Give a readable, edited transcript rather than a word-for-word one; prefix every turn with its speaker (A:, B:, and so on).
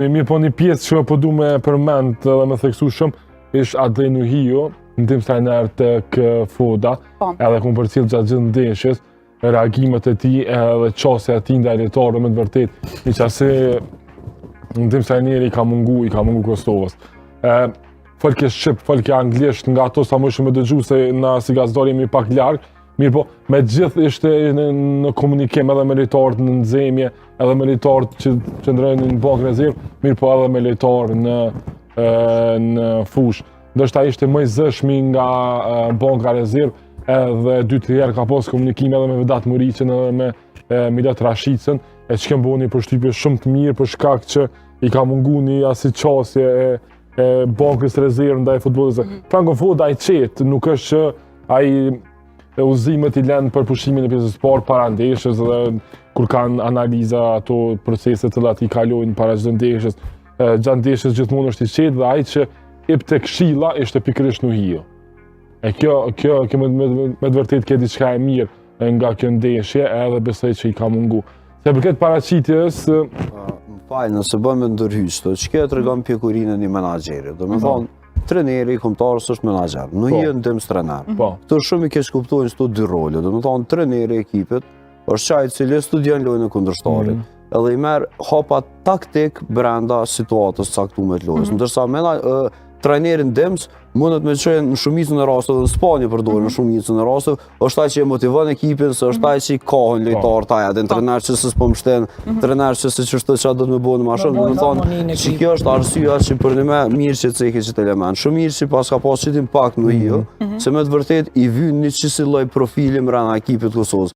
A: Mirë po një pjesë që po du me përmend dhe me theksu shumë ish Adrenu Hio, ndim trajner tek Foda, edhe ku përcjell gjatë gjithë ndeshjes, reagimet e tij edhe çësia e tij ndaj lojtarëve me të vërtetë, një qase ndim trajneri i ka mungu Kosovës. Folke shqip, folke anglisht, nga ato sa më shumë dëgju se na si gazetari jemi pak larg. Mirë po, me gjithë ishte në komunikim edhe me lojtarët në nxemje, edhe me lojtarët që qëndrojnë në bankë rezervë, mirë po edhe me lojtarë në fushë. Ndoshta ishte më i zëshmi nga banka rezervë, edhe 2-3 herë ka pas komunikim edhe me Vedat Muriqën edhe me Milat Rashicën, e që kemë bo një përshtypje shumë të mirë për shkak që i ka mungu një asiqasje e bankës rezervë ndaj futbollit. Franco Foda i qetë, nuk është që ai uzimet i lënë për pushimin e pjesës parë para ndeshjes dhe kur kanë analiza ato procese të cilat i kalojnë para çdo ndeshjes, gjatë ndeshjes gjithmonë është i qetë dhe ai që jep tek këshilla ishte pikërisht Nuhio. E kjo me të vërtetë ke diçka e mirë nga kjo ndeshje edhe besoj që i ka mungu. Se për këtë paraqitjes
B: nëse bëjmë ndërhyjsto, çka tregon pjekurinë e një menaxheri. Domethënë treneri, kombëtarës është menaxher, nuk je ndëms trener. Këto shumë i keq kuptojnë këto dy role. Domethënë treneri i ekipit është ai i cili studion lojën e kundërshtarit, edhe i merr hapa taktik brenda situatës caktuar të lojës. Ndërsa trajneri ndëms mundet me çojë në shumicën e rasteve, në Spanjë përdoren në shumicën e rasteve, është ai që e motivon ekipin, se është ai që i ka lojtar taj, atë trener që s'po mbështen, trener që se çështë çfarë do të më bëjnë më shumë, domethënë, që kjo është arsyeja që për ne mirë që cekë këtë element. Shumë mirë që pas ka pas çit impakt në Nuhio, se me të vërtetë i vyn një çisi lloj profili brenda ekipit të Kosovës.